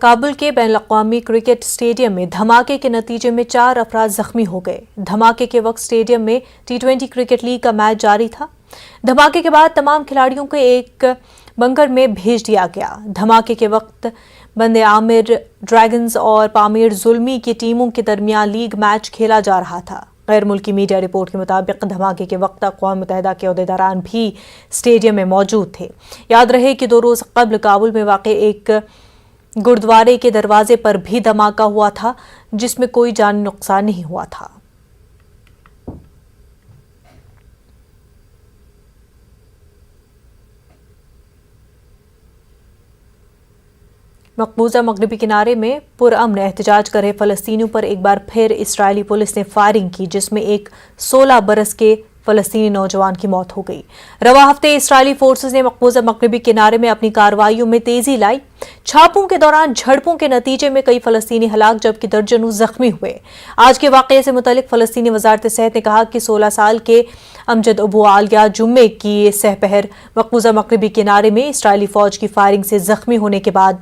کابل کے بین الاقوامی cricket stadium میں دھماکے کے نتیجے میں 4 افراد زخمی ہو گئے۔ دھماکے کے وقت اسٹیڈیم میں T20 کرکٹ لیگ کا میچ جاری تھا۔ دھماکے کے بعد تمام کھلاڑیوں کو ایک بنکر میں بھیج دیا گیا۔ دھماکے کے وقت بند عامر ڈریگنز اور پامیر زلمی کی ٹیموں کے درمیان لیگ میچ کھیلا جا رہا تھا۔ غیر ملکی میڈیا رپورٹ کے مطابق دھماکے کے وقت اقوام متحدہ کے عہدیداران بھی اسٹیڈیم میں موجود تھے۔ یاد رہے کہ 2 روز قبل کابل میں واقع ایک گردوارے کے دروازے پر بھی دھماکہ ہوا تھا جس میں کوئی جانی نقصان نہیں ہوا تھا۔ مقبوضہ مغربی کنارے میں پرامن احتجاج کر رہے فلسطینیوں پر ایک بار پھر اسرائیلی پولیس نے فائرنگ کی جس میں ایک 16 برس کے فلسطینی نوجوان کی موت ہو گئی۔ رواں ہفتے اسرائیلی فورسز نے مقبوضہ مغربی کنارے میں اپنی کارروائیوں میں تیزی لائی۔ چھاپوں کے دوران جھڑپوں کے نتیجے میں کئی فلسطینی ہلاک جبکہ درجنوں زخمی ہوئے۔ آج کے واقعے سے متعلق فلسطینی وزارت صحت نے کہا کہ 16 سال کے امجد ابو عالیہ جمعے کی سہ پہر مقبوضہ مغربی کنارے میں اسرائیلی فوج کی فائرنگ سے زخمی ہونے کے بعد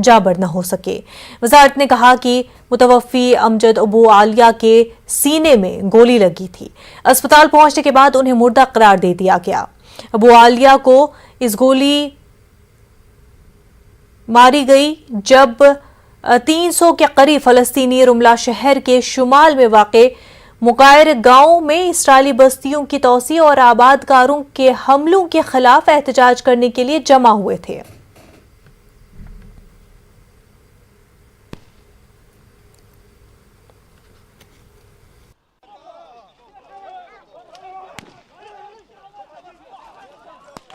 جابر نہ ہو سکے۔ وزارت نے کہا کہ متوفی امجد ابو عالیہ کے سینے میں گولی لگی تھی۔ اسپتال پہنچنے کے بعد انہیں مردہ قرار دے دیا گیا۔ ابو عالیہ کو اس گولی ماری گئی جب 300 کے قریب فلسطینی رملہ شہر کے شمال میں واقع مغائر گاؤں میں اسرائیلی بستیوں کی توسیع اور آباد کاروں کے حملوں کے خلاف احتجاج کرنے کے لیے جمع ہوئے تھے۔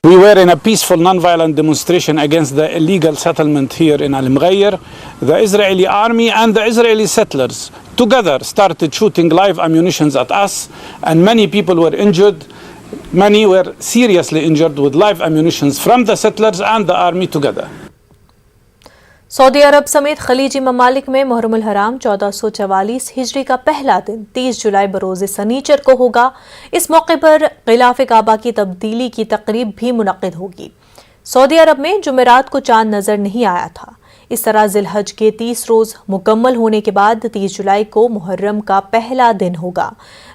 We were in a peaceful non-violent demonstration against the illegal settlement here in Al Mughayyir. The Israeli army and the Israeli settlers together started shooting live ammunition at us and many people were injured. Many were seriously injured with live ammunition from the settlers and the army together. سعودی عرب سمیت خلیجی ممالک میں محرم الحرام 1444 ہجری کا پہلا دن 30 جولائی بروز سنیچر کو ہوگا۔ اس موقع پر غلاف کعبہ کی تبدیلی کی تقریب بھی منعقد ہوگی۔ سعودی عرب میں جمعرات کو چاند نظر نہیں آیا تھا۔ اس طرح ذی الحج کے 30 روز مکمل ہونے کے بعد 30 جولائی کو محرم کا پہلا دن ہوگا۔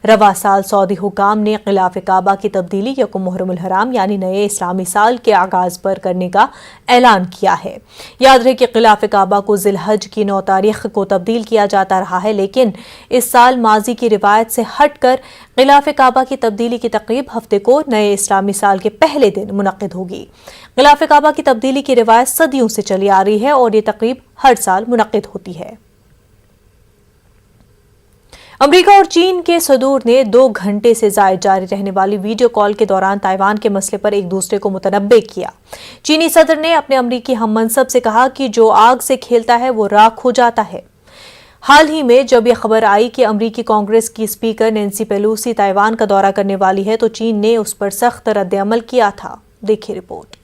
رواں سال سعودی حکام نے غلاف کعبہ کی تبدیلی یکم محرم الحرام یعنی نئے اسلامی سال کے آغاز پر کرنے کا اعلان کیا ہے۔ یاد رہے کہ غلاف کعبہ کو ذی الحج کی 9 تاریخ کو تبدیل کیا جاتا رہا ہے لیکن اس سال ماضی کی روایت سے ہٹ کر غلاف کعبہ کی تبدیلی کی تقریب ہفتے کو نئے اسلامی سال کے پہلے دن منعقد ہوگی۔ غلاف کعبہ کی تبدیلی کی روایت صدیوں سے چلی آ رہی ہے اور یہ تقریب ہر سال منعقد ہوتی ہے۔ امریکہ اور چین کے صدور نے 2 گھنٹے سے زائد جاری رہنے والی ویڈیو کال کے دوران تائیوان کے مسئلے پر ایک دوسرے کو متنبع کیا۔ چینی صدر نے اپنے امریکی ہم منصب سے کہا کہ جو آگ سے کھیلتا ہے وہ راکھ ہو جاتا ہے۔ حال ہی میں جب یہ خبر آئی کہ امریکی کانگریس کی اسپیکر نینسی پیلوسی تائیوان کا دورہ کرنے والی ہے تو چین نے اس پر سخت رد عمل کیا تھا۔ دیکھیے رپورٹ۔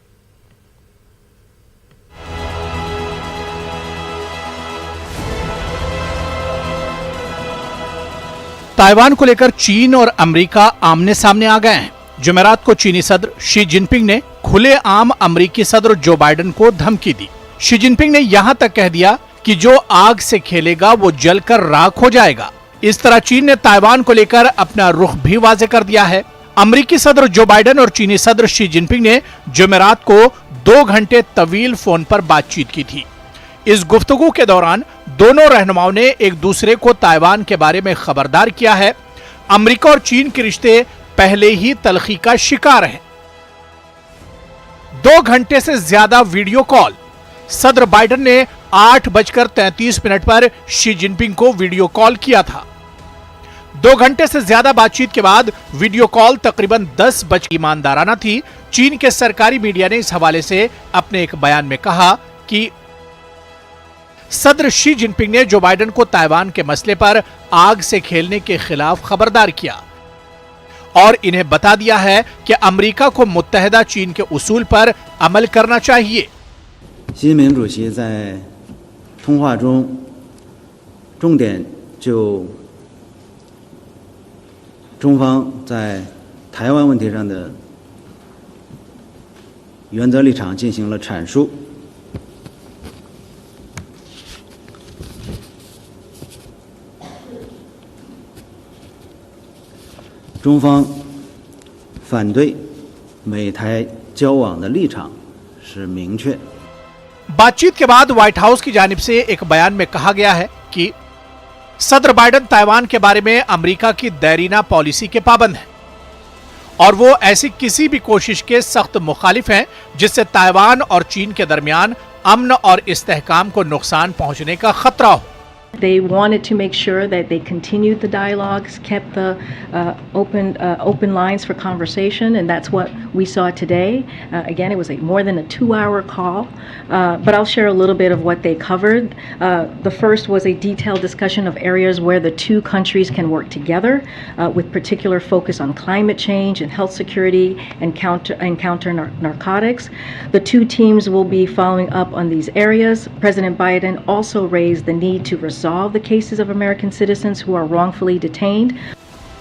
تائیوان کو لے کر چین اور امریکہ آمنے سامنے آ گئے ہیں۔ جمعرات کو چینی صدر شی جن پنگ نے کھلے عام امریکی صدر جو بائیڈن کو دھمکی دی۔ شی جن پنگ نے یہاں تک کہہ دیا کہ جو آگ سے کھیلے گا وہ جل کر راکھ ہو جائے گا۔ اس طرح چین نے تائیوان کو لے کر اپنا رخ بھی واضح کر دیا ہے۔ امریکی صدر جو بائیڈن اور چینی صدر شی جن پنگ نے جمعرات کو 2 گھنٹے طویل فون پر بات چیت کی تھی۔ اس گفتگو کے دوران دونوں رہنماؤں نے ایک دوسرے کو تائیوان کے بارے میں خبردار کیا ہے۔ امریکہ اور چین کے رشتے پہلے ہی تلخی کا شکار ہیں۔ 2 گھنٹے سے زیادہ ویڈیو کال۔ صدر بائیڈن نے 8:33 پر شی جن پنگ کو ویڈیو کال کیا تھا۔ 2 گھنٹے سے زیادہ بات چیت کے بعد ویڈیو کال تقریباً 10 بجے ایماندارانہ تھی۔ چین کے سرکاری میڈیا نے اس حوالے سے اپنے ایک بیان میں کہا کہ صدر شی جن پنگ نے جو بائیڈن کو تائیوان کے مسئلے پر آگ سے کھیلنے کے خلاف خبردار کیا اور انہیں بتا دیا ہے کہ امریکہ کو متحدہ چین کے اصول پر عمل کرنا چاہیے۔ 习近平主席在通话中重点就中方在台湾问题上的原则立场进行了阐述。中方反对美台交往的立场是明确。 बातचीत के बाद व्हाइट हाउस की जानिब से एक बयान में कहा गया है कि सदर बाइडेन ताइवान के बारे में अमेरिका की देरीना पॉलिसी के पाबंद हैं और वो ऐसी किसी भी कोशिश के सख्त मुखालिफ हैं जिससे ताइवान और चीन के दरमियान अमन और इस्तेहकाम को नुकसान पहुंचने का खतरा हो। They wanted to make sure that they continued the dialogues, kept the open lines for conversation, and that's what we saw today. Again, it was more than a 2-hour call, but I'll share a little bit of what they covered. The first was a detailed discussion of areas where the two countries can work together, with particular focus on climate change and health security and counter narcotics. The two teams will be following up on these areas. President Biden also raised the need to resolve the cases of American citizens who are wrongfully detained.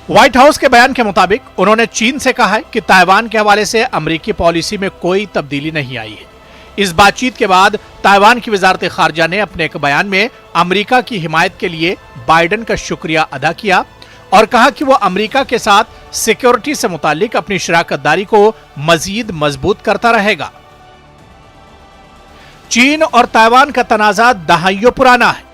White house के बयान के मुताबिक उन्होंने चीन से कहा है कि ताइवान के हवाले से अमेरिकी पॉलिसी में कोई तब्दीली नहीं आई है। इस बातचीत के बाद ताइवान की वजारत खारजा ने अपने एक बयान में अमेरिका की हिमायत के लिए बाइडेन का शुक्रिया अदा किया और कहा कि वो अमेरिका के साथ सिक्योरिटी से मुतालिक अपनी शराकतदारी को मजीद मजबूत करता रहेगा। चीन और ताइवान का तनाज़ा दहाइयों पुराना है।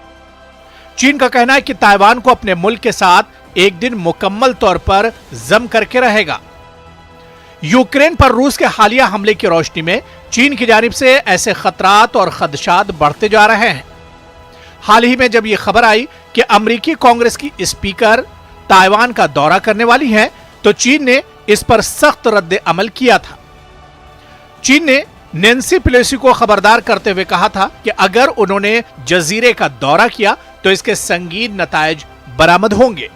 चीन का कहना है कि ताइवान को अपने मुल्क के साथ एक दिन मुकम्मल तौर पर जम करके रहेगा। यूक्रेन पर रूस के हालिया हमले की रोशनी में चीन की जानिब से ऐसे खतरात और खदशात बढ़ते जा रहे हैं। हाल ही में जब यह खबर आई कि अमेरिकी कांग्रेस की स्पीकर ताइवान का दौरा करने वाली हैं, तो चीन ने इस पर सख्त रद्द अमल किया था। चीन ने नैन्सी पेलोसी को खबरदार करते हुए कहा था कि अगर उन्होंने जजीरे का दौरा किया तो इसके संगीन नतायज बरामद होंगे।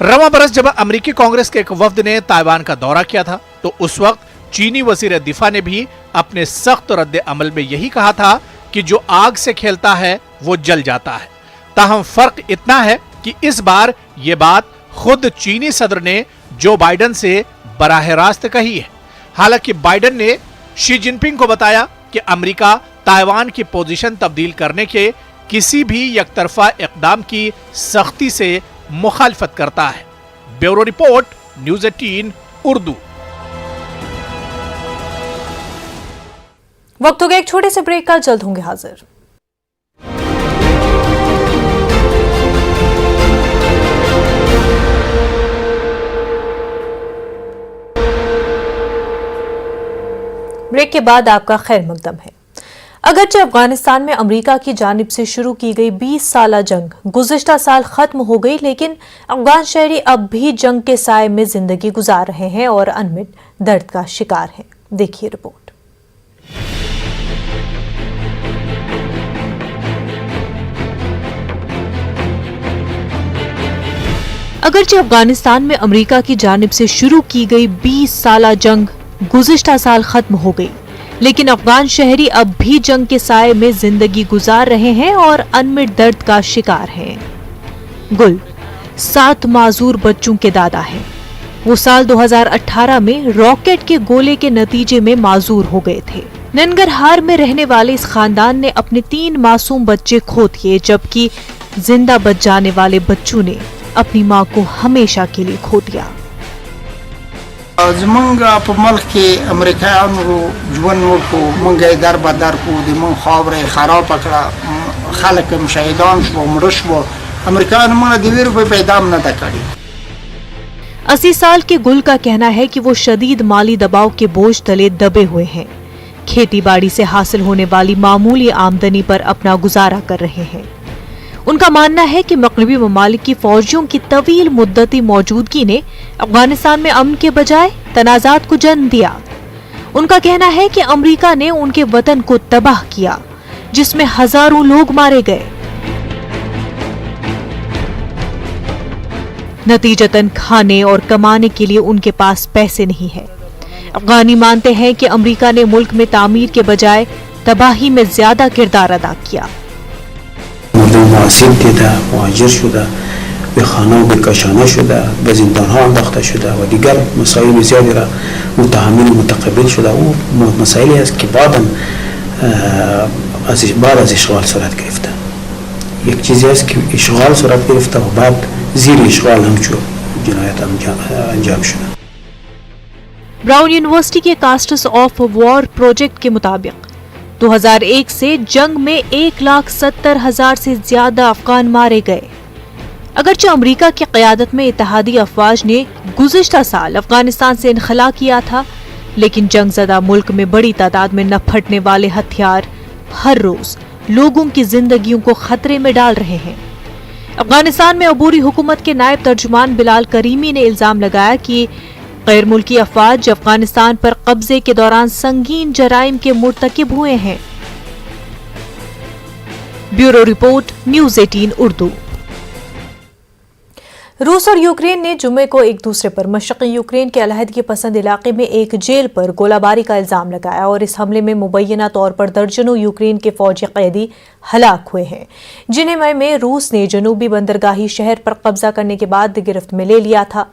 रवां बरस जब अमेरिकी कांग्रेस के एक वफ्द ने ताइवान का दौरा किया था, तो उस वक्त चीनी वजीर दिफा ने भी अपने सख्त रद्द अमल में यही कहा था कि जो आग से खेलता है वो जल जाता है। ताहम फर्क इतना है कि इस बार ये बात खुद चीनी सदर ने जो बाइडेन से बराह रास्त कही है। हालांकि बाइडेन ने शी जिनपिंग को बताया कि अमेरिका ताइवान की पोजीशन तब्दील करने के किसी भी एकतरफा इकदाम की सख्ती से मुखालफत करता है। Bureau report, news 18 Urdu. वक्त हो गया एक छोटे से ब्रेक का, जल्द होंगे हाजिर। ब्रेक के बाद आपका खैर मकदम है। अगरचे अफगानिस्तान में अमेरिका की जानिब से शुरू की गई 20 साला जंग गुज़िश्ता साल खत्म हो गई, लेकिन अफगान शहरी अब भी जंग के साए में जिंदगी गुजार रहे हैं और अनमिट दर्द का शिकार हैं। देखिए रिपोर्ट। अगरचे अफगानिस्तान में अमेरिका की जानिब से शुरू की गई 20 साला जंग गुज़िश्ता साल खत्म हो गई, लेकिन अफगान शहरी अब भी जंग के साए में जिंदगी गुजार रहे हैं और अनमिट दर्द का शिकार हैं। गुल 7 माजूर बच्चों के दादा हैं। वो साल 2018 में रॉकेट के गोले के नतीजे में माजूर हो गए थे। ननगरहार में रहने वाले इस खानदान ने अपने 3 मासूम बच्चे खो दिए, जबकि जिंदा बच जाने वाले बच्चों ने अपनी मां को हमेशा के लिए खो दिया। زمونږ په ملک کې امریکایانو ژوند وکړو، مونږ یې در بدر کړو، د مونږ خاوره یې خرابه کړه، خلک هم شهیدان شو، مړه شو. امریکایانو مونږ د 20 روپۍ پیدا هم نه ده کړې. 80 साल के गुल का कहना है कि वो शदीद माली दबाव के बोझ तले दबे हुए हैं। खेती बाड़ी से हासिल होने वाली मामूली आमदनी पर अपना गुजारा कर रहे हैं। उनका मानना है कि मगरबी ममालिक की फौजियों की तवील मुद्दती मौजूदगी ने अफगानिस्तान में अमन के बजाय तनाजात को जन्म दिया। उनका कहना है कि अमेरिका ने उनके वतन को तबाह किया, जिसमें हजारों लोग मारे गए। नतीजतन खाने और कमाने के लिए उनके पास पैसे नहीं है। अफगानी मानते हैं कि अमेरिका ने मुल्क में तामीर के बजाय तबाही में ज्यादा किरदार अदा किया। معذب دیده، مهاجر شده، به خانه و به کاشانه شده، به زندانها انداخته شده و دیگر مسائل زیادی را متحمل و متقبل شده. او مسائلی است که بعد از اشغال صورت گرفته. یک چیزی است که اشغال صورت گرفته و بعد زیر اشغال هم جنایت انجام شده. ब्राउन यूनिवर्सिटी के कास्टर्स ऑफ वॉर प्रोजेक्ट के मुताबिक 2001 से जंग में 1,70,000 से ज्यादा अफगान मारे गए। अगरचे अमेरिका की क़यादत में इत्तेहादी अफवाज ने गुज़िश्ता साल अफगानिस्तान से इनखला किया था, लेकिन जंगज़दा मुल्क में बड़ी तादाद में न फटने वाले हथियार हर रोज लोगों की जिंदगियों को खतरे में डाल रहे हैं। अफगानिस्तान में अबूरी हुकूमत के नायब तर्जुमान बिलाल करीमी ने इल्जाम लगाया कि गैर मुल्की अफवाज अफगानिस्तान पर कब्जे के दौरान संगीन जराइम के मुर्तकिब हुए हैं। Bureau report, news 18 Urdu. रूस और यूक्रेन ने जुमे को एक दूसरे पर मशरक़ी यूक्रेन के अलहदगी पसंद इलाके में एक जेल पर गोलाबारी का इल्जाम लगाया और इस हमले में मुबैना तौर पर दर्जनों यूक्रेन के फौजी कैदी हलाक हुए हैं, जिन्हें मई में रूस ने जनूबी बंदरगाही शहर पर कब्जा करने के बाद गिरफ्त में ले लिया था।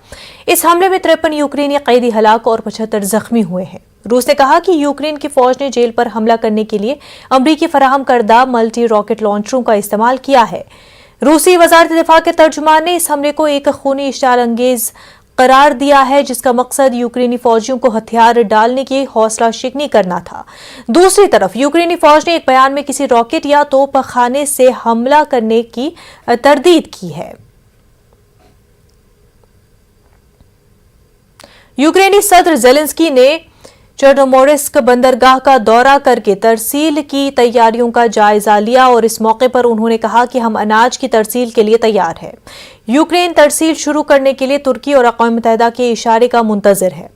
इस हमले में 53 यूक्रेनी कैदी हलाक और 75 जख्मी हुए हैं। रूस ने कहा कि यूक्रेन की फौज ने जेल पर हमला करने के लिए अमरीकी फराहम करदा मल्टी रॉकेट लॉन्चरों का इस्तेमाल किया है। रूसी वज़ारत दिफा के तर्जुमान ने इस हमले को एक खूनी इश्तियाल अंगेज करार दिया है, जिसका मकसद यूक्रेनी फौजियों को हथियार डालने की हौसला शिकनी करना था। दूसरी तरफ यूक्रेनी फौज ने एक बयान में किसी रॉकेट या तोप खाने से हमला करने की तरदीद की है। यूक्रेनी सदर ज़ेलेंस्की ने चर्नोमोर्स्क बंदरगाह का दौरा करके तरसील की तैयारियों का जायजा लिया और इस मौके पर उन्होंने कहा कि हम अनाज की तरसील के लिए तैयार हैं। यूक्रेन तरसील शुरू करने के लिए तुर्की और अक़वाम मुत्तहिदा के इशारे का मुंतज़िर है।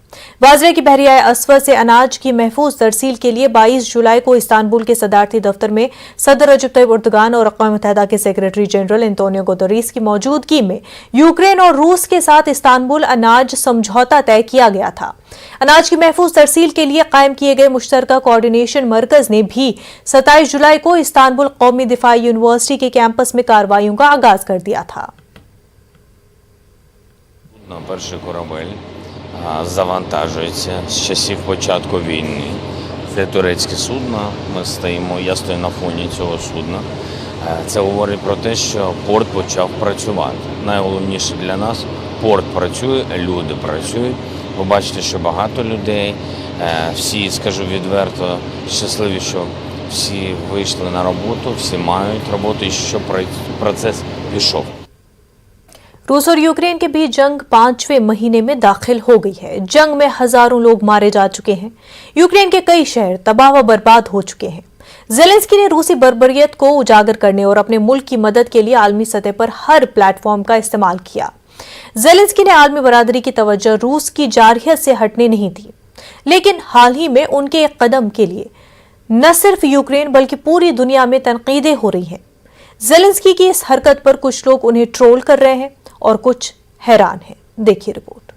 वाज़ेह की बहरिया अस्वद से अनाज की महफूज तरसील के लिए 22 जुलाई को इस्तांबुल के सदारती दफ्तर में सदर रजब तय्यब एर्दोगान और अक़वाम मुत्तहिदा के सेक्रेटरी जनरल एंटोनियो गुतेरेस की मौजूदगी में यूक्रेन और रूस के साथ इस्तांबुल अनाज समझौता तय किया गया था। अनाज की महफूज तरसील के लिए कायम किए गए मुश्तरका कोऑर्डिनेशन मरकज ने भी 27 जुलाई को इस्तांबुल कौमी दिफाई यूनिवर्सिटी के कैंपस में कार्रवाइयों का आगाज कर दिया था। Перший корабель завантажується з часів початку війни. Це турецьке судно. Я стою на фоні цього судна. Це говорить про те, що порт почав працювати. Найголовніше для нас – порт працює, люди працюють. Ви бачите, що багато людей. Всі, скажу відверто, щасливі, що всі вийшли на роботу, всі мають роботу і що процес пішов. रूस और यूक्रेन के बीच जंग 5वें महीने में दाखिल हो गई है। जंग में हजारों लोग मारे जा चुके हैं। यूक्रेन के कई शहर तबाह व बर्बाद हो चुके हैं। ज़ेलेंस्की ने रूसी बर्बरियत को उजागर करने और अपने मुल्क की मदद के लिए आलमी सतह पर हर प्लेटफॉर्म का इस्तेमाल किया। ज़ेलेंस्की ने आलमी बरादरी की तवज्जो रूस की जारहियत से हटने नहीं दी, लेकिन हाल ही में उनके एक कदम के लिए न सिर्फ यूक्रेन बल्कि पूरी दुनिया में तनकीदें हो रही हैं। ज़ेलेंस्की की इस हरकत पर कुछ लोग उन्हें ट्रोल कर रहे हैं और कुछ हैरान हैं। देखिए रिपोर्ट।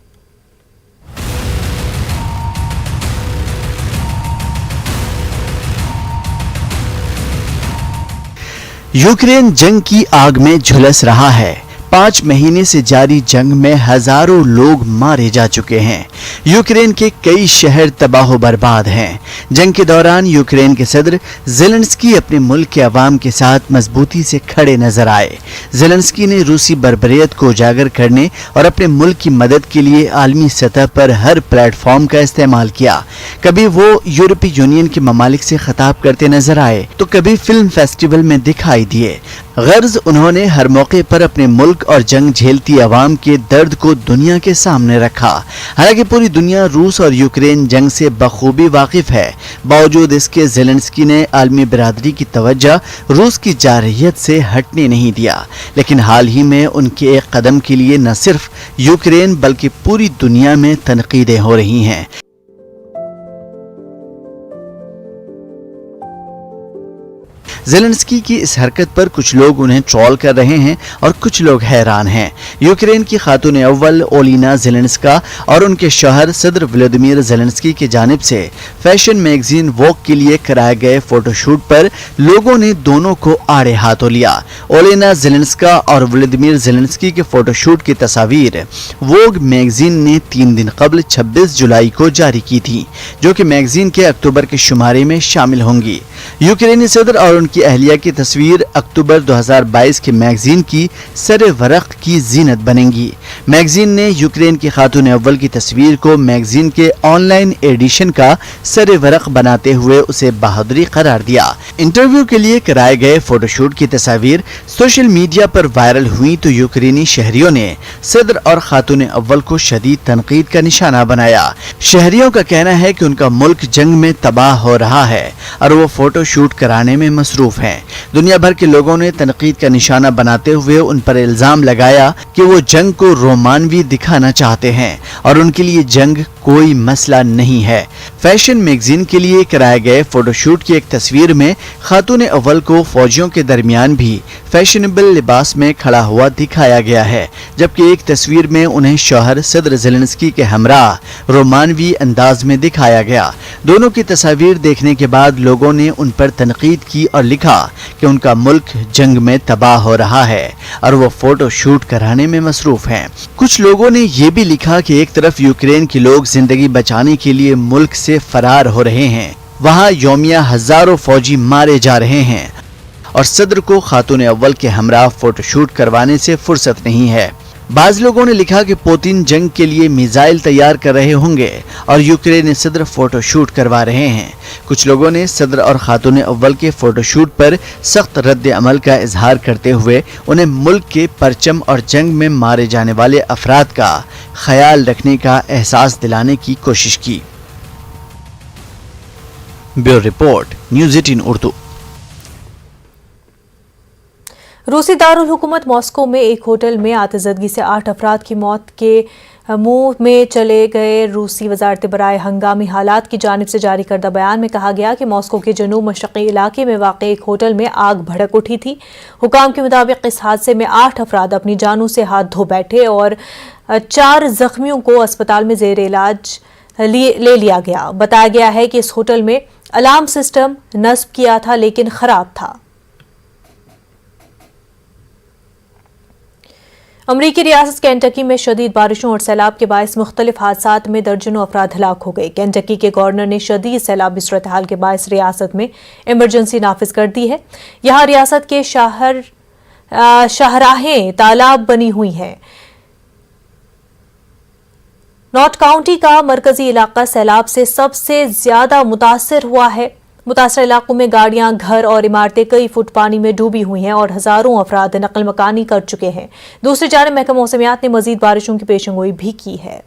यूक्रेन जंग की आग में झुलस रहा है। 5 महीने से जारी जंग में हजारों लोग मारे जा चुके हैं। यूक्रेन के कई शहर तबाह बर्बाद हैं। जंग के दौरान यूक्रेन के सदर ज़ेलेंस्की अपने मुल्क के अवाम के साथ मजबूती से खड़े नजर आए। ज़ेलेंस्की ने रूसी बर्बरियत को उजागर करने और अपने मुल्क की मदद के लिए आलमी सतह पर हर प्लेटफॉर्म का इस्तेमाल किया। कभी वो यूरोपीय यूनियन के ममालिक से खिताब करते नजर आए तो कभी फिल्म फेस्टिवल में दिखाई दिए। गर्ज उन्होंने हर मौके पर अपने मुल्क और जंग झेलती अवाम के दर्द को दुनिया के सामने रखा। हालांकि पूरी दुनिया रूस और यूक्रेन जंग से बखूबी वाकिफ है, बावजूद इसके ज़ेलेंस्की ने आलमी बिरादरी की तवज्जो रूस की जारहियत से हटने नहीं दिया। लेकिन हाल ही में उनके एक कदम के लिए न सिर्फ यूक्रेन बल्कि पूरी दुनिया में तनकीदें हो रही हैं। ज़ेलेंस्की की इस हरकत पर कुछ लोग उन्हें ट्रोल कर रहे हैं और कुछ लोग हैरान हैं। यूक्रेन की खातून अव्वल ओलिना ज़ेलेंस्का और उनके शौहर सदर व्लादिमीर ज़ेलेंस्की की जानिब से फैशन मैगजीन वोग के लिए कराए गए फोटोशूट पर लोगों ने दोनों को आड़े हाथों लिया। ओलिना ज़ेलेंस्का और व्लादिमीर ज़ेलेंस्की के फोटोशूट की तस्वीर वोग मैगजीन ने 3 दिन कबल 26 जुलाई को जारी की थी, जो कि मैगजीन के अक्टूबर के शुमारे में शामिल होंगी। यूक्रेनी सदर और उनकी की अहलिया की तस्वीर अक्टूबर 2022 के मैगजीन की सरे वरक की जीनत बनेंगी। मैगजीन ने यूक्रेन की खातून अव्वल की तस्वीर को मैगजीन के ऑनलाइन एडिशन का सरे वरक बनाते हुए उसे बहादुरी करार दिया। इंटरव्यू के लिए कराए गए फोटोशूट की तस्वीर सोशल मीडिया पर वायरल हुई तो यूक्रेनी शहरियों ने सदर और खातून अव्वल को शदीद तनकीद का निशाना बनाया। शहरियों का कहना है कि उनका मुल्क जंग में तबाह हो रहा है और वो फोटो शूट कराने में मसरूफ हैं। दुनिया भर के लोगों ने तनकीद का निशाना बनाते हुए उन पर इल्जाम लगाया कि वो जंग को रोमानवी दिखाना चाहते हैं और उनके लिए जंग कोई मसला नहीं है। फैशन मैगजीन के लिए कराए गए फोटोशूट की एक तस्वीर में खातून अव्वल को फौजियों के दरमियान भी फैशनेबल लिबास में खड़ा हुआ दिखाया गया है, जबकि एक तस्वीर में उन्हें शौहर सदर ज़ेलेंस्की के हमराह रोमानवी अंदाज में दिखाया गया। दोनों की तस्वीर देखने के बाद लोगों ने उन पर तनकीद की और लिखा कि उनका मुल्क जंग में तबाह हो रहा है और वो फोटो शूट कराने में मसरूफ हैं। कुछ लोगों ने ये भी लिखा कि एक तरफ यूक्रेन के लोग जिंदगी बचाने के लिए मुल्क से फरार हो रहे हैं, वहाँ यौमिया हजारों फौजी मारे जा रहे हैं और सदर को खातून अव्वल के हमराह फोटोशूट करवाने से फुर्सत नहीं है। बाज लोगों ने लिखा कि पुतिन जंग के लिए मिसाइल तैयार कर रहे होंगे और यूक्रेनी सदर फोटोशूट करवा रहे हैं। कुछ लोगों ने सदर और खातून अव्वल के फोटोशूट पर सख्त रद्द अमल का इजहार करते हुए उन्हें मुल्क के परचम और जंग में मारे जाने वाले अफराद का ख्याल रखने का एहसास दिलाने की कोशिश की। Bureau report, news 18 Urdu. रूसी दारुल हुकूमत मॉस्को में एक होटल में आतिशज़दगी से 8 अफराद की मौत के मुंह में चले गए। रूसी वजारत बराए हंगामी हालात की जानिब से जारी करदा बयान में कहा गया कि मॉस्को के जनूब मशरक़ी इलाके में वाक़ एक होटल में आग भड़क उठी थी। हुकाम के मुताबिक इस हादसे में 8 अफराद अपनी जानों से हाथ धो बैठे और 4 जख्मियों को अस्पताल में ज़ेर इलाज ले लिया गया। बताया गया है कि इस होटल में अलार्म सिस्टम नस्ब किया था लेकिन खराब था। अमरीकी रियासत केंटकी में शदीद बारिशों और सैलाब के बायस मुख्तलिफ हादसात में दर्जनों अफराद हलाक हो गए। केंटकी के गवर्नर ने शदीद सैलाबी सूरत हाल के बायस रियासत में इमरजेंसी नाफिज कर दी है। यहाँ रियासत के शाहराहें तालाब बनी हुई हैं। नॉर्थ काउंटी का मरकजी इलाका सैलाब से सबसे ज्यादा मुतासर हुआ है। मुतासर इलाकों में गाड़ियां, घर और इमारतें कई फुट पानी में डूबी हुई हैं और हजारों अफराद नकल मकानी कर चुके हैं। दूसरी जानब महकमा मौसमियात ने मजीद बारिशों की पेशेंगोई भी की है।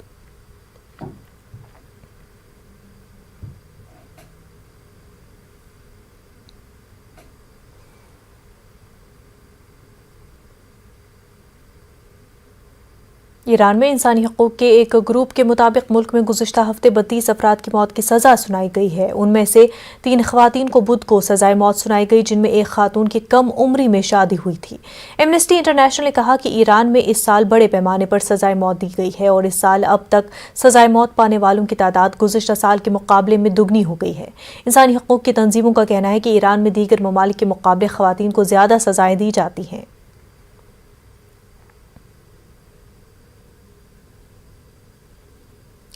ईरान में इंसानी हकूक़ के एक ग्रुप के मुताबिक मुल्क में गुज़िश्ता हफ्ते 32 अफराद की मौत की सज़ा सुनाई गई है। उनमें से 3 ख़वातीन को बुध को सज़ाए मौत सुनाई गई, जिनमें एक खातून की कम उम्री में शादी हुई थी। एमनेस्टी इंटरनेशनल ने कहा कि ईरान में इस साल बड़े पैमाने पर सज़ाए मौत दी गई है और इस साल अब तक सज़ाए मौत पाने वालों की तादाद गुज़िश्ता साल के मुकाबले में दुगनी हो गई है। इंसानी हकूक़ की तंजीमों का कहना है कि ईरान में दीगर ममालिक के मुकाबले ख़वातीन को ज़्यादा सज़ाएँ दी जाती हैं।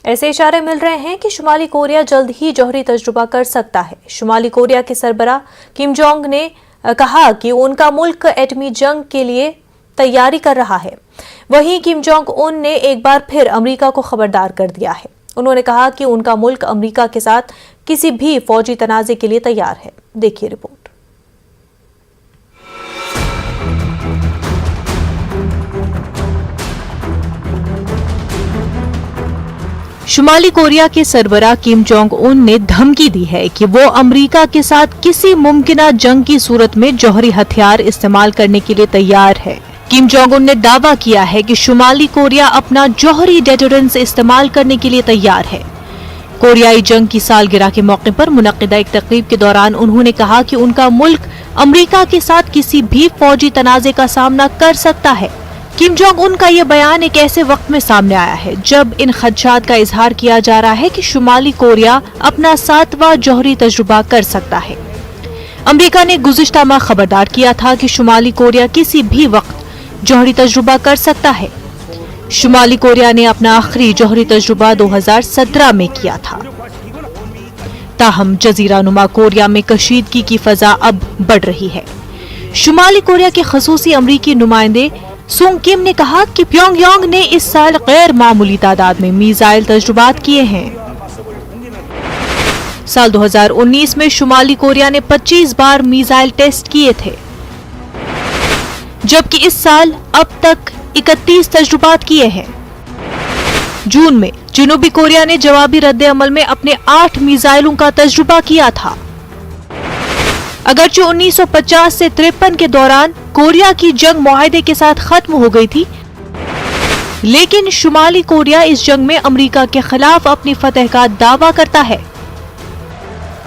ऐसे इशारे मिल रहे हैं कि शुमाली कोरिया जल्द ही जौहरी तजुर्बा कर सकता है। शुमाली कोरिया के सरबराह किम जोंग ने कहा कि उनका मुल्क एटमी जंग के लिए तैयारी कर रहा है। वहीं किम जोंग उन ने एक बार फिर अमेरिका को खबरदार कर दिया है। उन्होंने कहा कि उनका मुल्क अमेरिका के साथ किसी भी फौजी तनाज़े के लिए तैयार है। देखिए रिपोर्ट। शुमाली कोरिया के सरबराह किम जोंग उन ने धमकी दी है कि वो अमेरिका के साथ किसी मुमकिना जंग की सूरत में जौहरी हथियार इस्तेमाल करने के लिए तैयार है। किम जोंग उन ने दावा किया है कि शुमाली कोरिया अपना जौहरी डेटरेंस इस्तेमाल करने के लिए तैयार है। कोरियाई जंग की सालगिरह के मौके पर मुनक्किदा एक तकरीब के दौरान उन्होंने कहा कि उनका मुल्क अमेरिका के साथ किसी भी फौजी तनाज़े का सामना कर सकता है। किम जोंग उन का ये बयान एक ऐसे वक्त में सामने आया है जब इन खदशात का इजहार किया जा रहा है कि शुमाली कोरिया अपना 7वां जौहरी तजुर्बा कर सकता है। अमेरिका ने गुज़िश्ता माह खबरदार किया था कि शुमाली कोरिया किसी भी वक्त जौहरी तजुर्बा कर सकता है। शुमाली कोरिया ने अपना आखिरी जौहरी तजुर्बा 2017 में किया था। ताहम जजीरा नुमा कोरिया में कशीदगी की फजा अब बढ़ रही है। शुमाली कोरिया के खसूसी अमरीकी नुमाइंदे सुंग किम ने कहा कि प्योंगयांग ने इस साल गैर मामूली तादाद में मीज़ाइल तजुर्बात किए हैं। साल 2019 में शुमाली कोरिया ने 25 बार मीज़ाइल टेस्ट किए थे, जबकि इस साल अब तक 31 तजुर्बात किए हैं। जून में जनूबी कोरिया ने जवाबी रद्द अमल में अपने 8 मीज़ाइलों का तजुर्बा किया था। अगरचे 1950 से 53 के दौरान कोरिया की जंग मुआहदे के साथ खत्म हो गई थी, लेकिन शुमाली कोरिया इस जंग में अमेरिका के खिलाफ अपनी फतह का दावा करता है।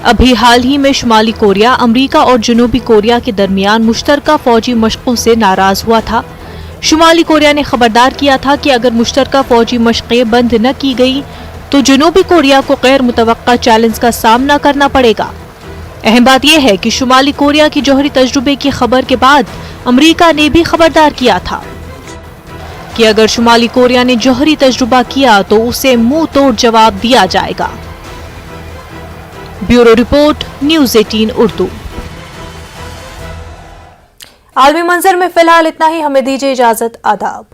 अभी हाल ही में शुमाली कोरिया अमेरिका और जनूबी कोरिया के दरमियान मुश्तरका फौजी मशकों से नाराज हुआ था। शुमाली कोरिया ने खबरदार किया था कि अगर मुश्तरका फौजी मशक़ें बंद न की गई तो जनूबी कोरिया को गैर मुतवक्का चैलेंज का सामना करना पड़ेगा। अहम बात यह है कि शुमाली कोरिया की जौहरी तजुर्बे की खबर के बाद अमेरिका ने भी खबरदार किया था कि अगर शुमाली कोरिया ने जौहरी तजुर्बा किया तो उसे मुंह तोड़ जवाब दिया जाएगा। Bureau report, news 18 Urdu. आलमी मंजर में फिलहाल इतना ही, हमें दीजिए इजाजत। आदाब।